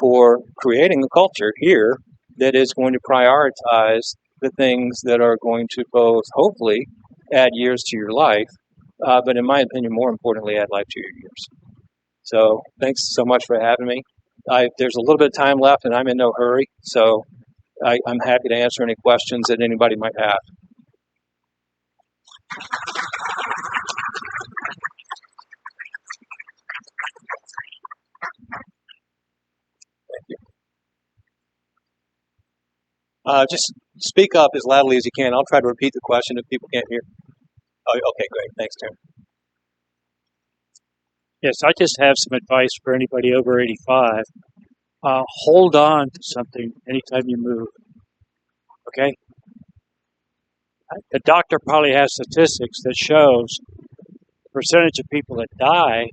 for creating a culture here that is going to prioritize the things that are going to both hopefully add years to your life, but in my opinion, more importantly, add life to your years. So thanks so much for having me. There's a little bit of time left, and I'm in no hurry, so I'm happy to answer any questions that anybody might have. Thank you. Just speak up as loudly as you can. I'll try to repeat the question if people can't hear. Oh, okay, great. Thanks, Tim. Yes, I just have some advice for anybody over 85. Hold on to something anytime you move. Okay? The doctor probably has statistics that shows the percentage of people that die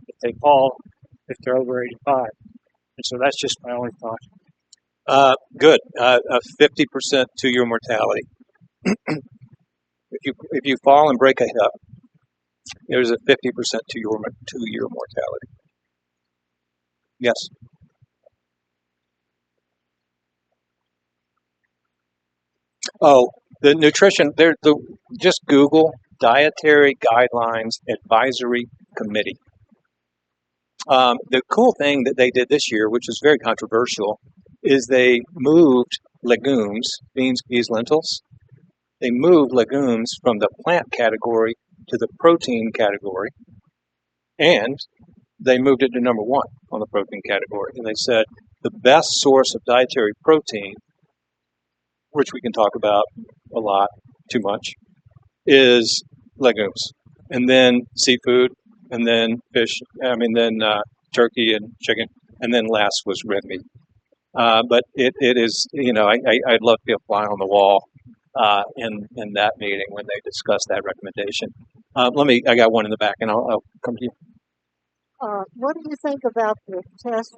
if they fall if they're over 85. And so that's just my only thought. Good. 50% two-year mortality. If you fall and break a hip, there's a 50% two-year mortality. Yes. Oh, the nutrition. Just Google Dietary Guidelines Advisory Committee. The cool thing that they did this year, which is very controversial, is they moved legumes, beans, peas, lentils. They moved legumes from the plant category to the protein category, and they moved it to number one on the protein category. And they said the best source of dietary protein, which we can talk about a lot, too much, is legumes, and then seafood, and then fish, then turkey and chicken, and then last was red meat. But it is, I'd love to be a fly on the wall in that meeting when they discuss that recommendation. I got one in the back, and I'll come to you. What do you think about the test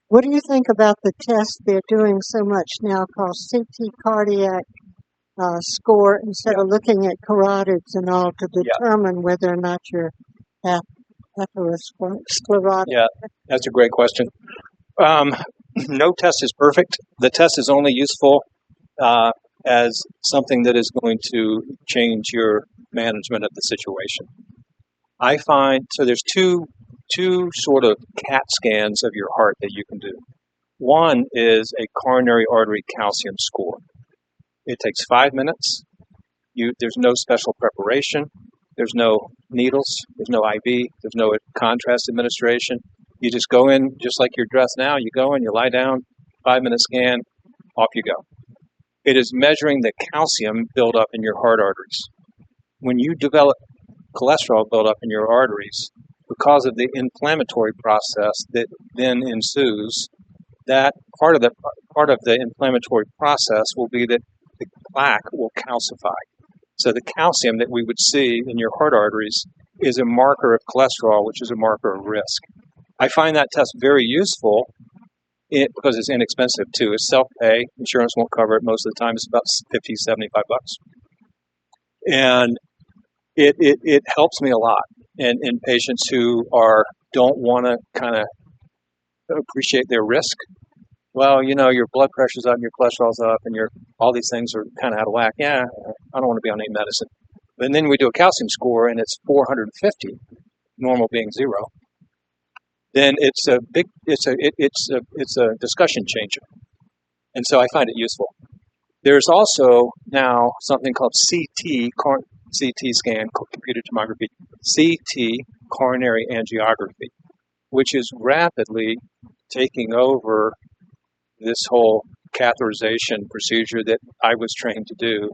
what do you think about the test they're doing so much now called CT cardiac score instead of looking at carotids and all to determine whether or not you're atherosclerotic? Yeah, that's a great question. No test is perfect. The test is only useful as something that is going to change your management of the situation. I find, so there's two sort of CAT scans of your heart that you can do. One is a coronary artery calcium score. It takes 5 minutes. There's no special preparation. There's no needles. There's no IV. There's no contrast administration. You just go in just like you're dressed now. You go in, you lie down, 5-minute scan, off you go. It is measuring the calcium buildup in your heart arteries. When you develop cholesterol buildup in your arteries, because of the inflammatory process that then ensues, that part of the inflammatory process will be that the plaque will calcify. So the calcium that we would see in your heart arteries is a marker of cholesterol, which is a marker of risk. I find that test very useful because it's inexpensive too. It's self-pay. Insurance won't cover it most of the time. It's about $50, $75. And it helps me a lot in patients who don't want to kind of appreciate their risk. Well, your blood pressure's up, your cholesterol's up, and all these things are kind of out of whack. Yeah, I don't want to be on any medicine. And then we do a calcium score and it's 450, normal being 0. Then it's a discussion changer. And so I find it useful. There's also now something called CT scan, computed tomography, CT coronary angiography, which is rapidly taking over this whole catheterization procedure that I was trained to do,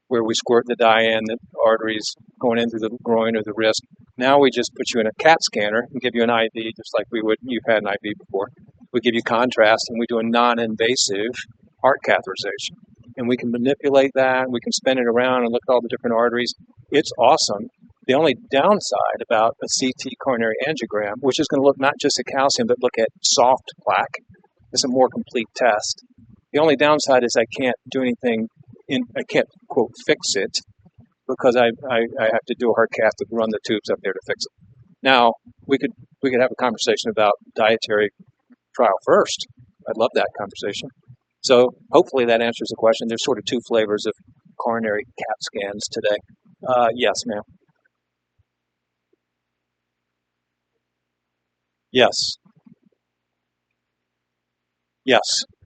where we squirt the dye in the arteries going in through the groin or the wrist. Now we just put you in a CAT scanner and give you an IV, just like you've had an IV before. We give you contrast and we do a non-invasive heart catheterization. And we can manipulate that, we can spin it around and look at all the different arteries. It's awesome. The only downside about a CT coronary angiogram, which is going to look not just at calcium, but look at soft plaque, is a more complete test. The only downside is I can't do anything, I can't, quote, fix it, because I have to do a heart cath to run the tubes up there to fix it. Now, we could have a conversation about dietary trial first. I'd love that conversation. So hopefully that answers the question. There's sort of two flavors of coronary CAT scans today. Yes, ma'am. Yes. Yes.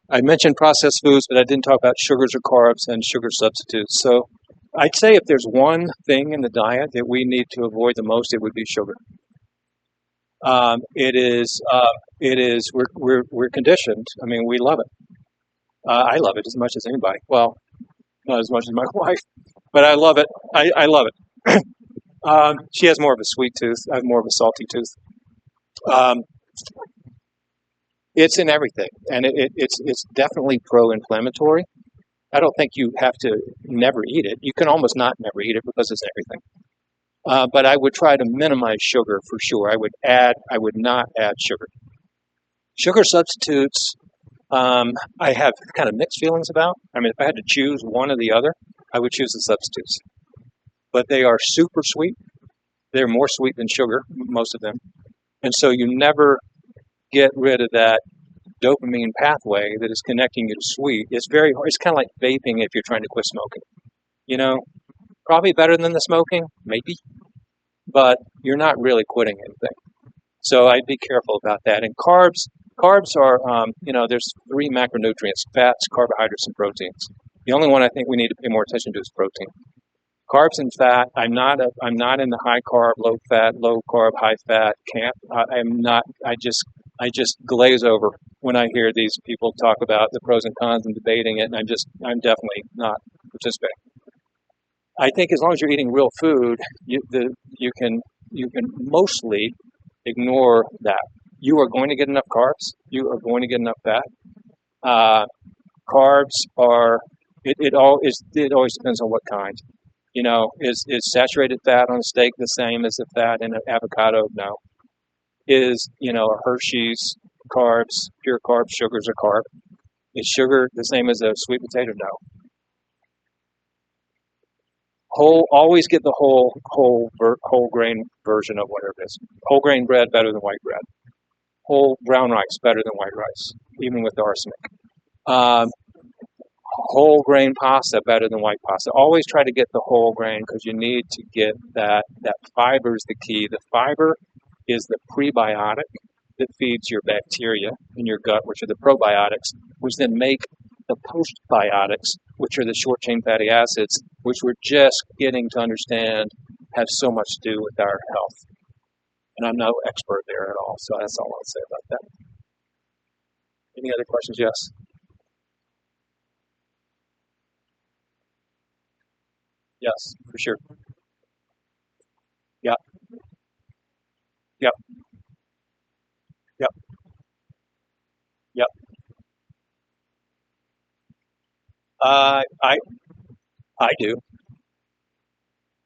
I mentioned processed foods, but I didn't talk about sugars or carbs and sugar substitutes. So I'd say if there's one thing in the diet that we need to avoid the most, it would be sugar. We're conditioned. I mean, we love it. I love it as much as anybody. Well, not as much as my wife, but I love it. I love it. She has more of a sweet tooth. I have more of a salty tooth. It's in everything, and it's definitely pro-inflammatory. I don't think you have to never eat it. You can almost not never eat it because it's everything. But I would try to minimize sugar for sure. I would not add sugar. Sugar substitutes, I have kind of mixed feelings about. I mean, if I had to choose one or the other, I would choose the substitutes. But they are super sweet. They're more sweet than sugar, most of them. And so you never get rid of that dopamine pathway that is connecting you to sweet. It's very hard. It's kind of like vaping if you're trying to quit smoking. You know, probably better than the smoking, maybe, but you're not really quitting anything. So I'd be careful about that. And carbs are, there's 3 macronutrients: fats, carbohydrates, and proteins. The only one I think we need to pay more attention to is protein. Carbs and fat. I'm not in the high carb, low fat, low carb, high fat camp. I'm not. I just glaze over when I hear these people talk about the pros and cons and debating it, and I'm definitely not participating. I think as long as you're eating real food, you can mostly ignore that. You are going to get enough carbs. You are going to get enough fat. Carbs are. It always depends on what kind. You know, is saturated fat on a steak the same as the fat in an avocado? No. Is, a Hershey's carbs, pure carbs, sugars a carb? Is sugar the same as a sweet potato? No. Always get the whole grain version of whatever it is. Whole grain bread better than white bread. Whole brown rice better than white rice, even with the arsenic. Whole grain pasta better than white pasta. Always try to get the whole grain because you need to get that fiber is the key. The fiber is the prebiotic that feeds your bacteria in your gut, which are the probiotics, which then make the postbiotics, which are the short chain fatty acids, which we're just getting to understand have so much to do with our health. And I'm no expert there at all, so that's all I'll say about that. Any other questions? Yes. Yes, for sure. Yep. Yep. Yep. Yep. I do.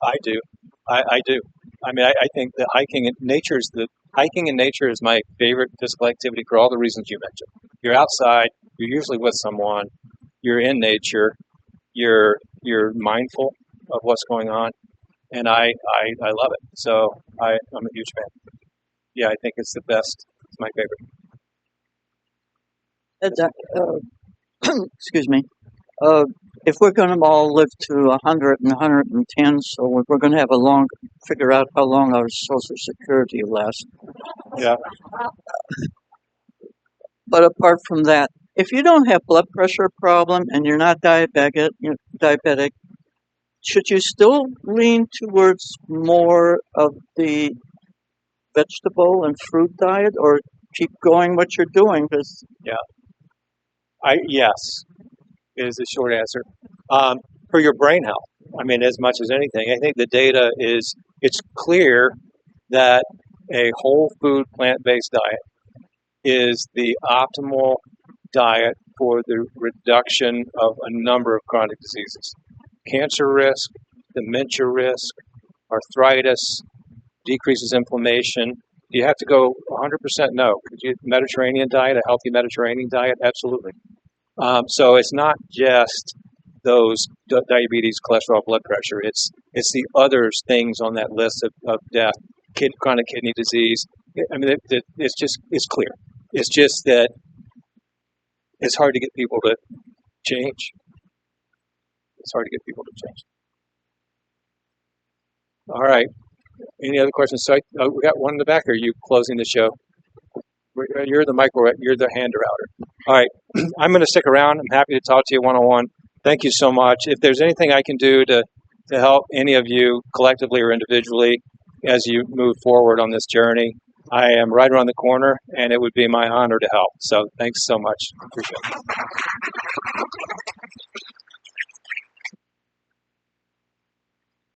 I do. I do. I mean, I think that hiking in nature is my favorite physical activity for all the reasons you mentioned. You're outside. You're usually with someone. You're in nature. You're mindful of what's going on, and I love it. So I'm a huge fan. Yeah, I think it's the best. It's my favorite. Excuse me. If we're going to all live to 100 and 110, so we're going to have figure out how long our Social Security lasts. Yeah. But apart from that, if you don't have blood pressure problem and you're not diabetic, should you still lean towards more of the vegetable and fruit diet, or keep going what you're doing? Because Yes, is the short answer. For your brain health, I mean, as much as anything, I think the data it's clear that a whole food plant-based diet is the optimal diet for the reduction of a number of chronic diseases. Cancer risk, dementia risk, arthritis, decreases inflammation. Do you have to go 100% no? Could you Mediterranean diet, a healthy Mediterranean diet? Absolutely. So it's not just those diabetes, cholesterol, blood pressure. It's the other things on that list of death, chronic kidney disease. I mean, it's clear. It's just that it's hard to get people to change. It's hard to get people to change. All right. Any other questions? So we got one in the back. Or are you closing the show? You're you're the hander outer. All right. I'm going to stick around. I'm happy to talk to you one-on-one. Thank you so much. If there's anything I can do to help any of you collectively or individually as you move forward on this journey, I am right around the corner, and it would be my honor to help. So thanks so much. Appreciate it.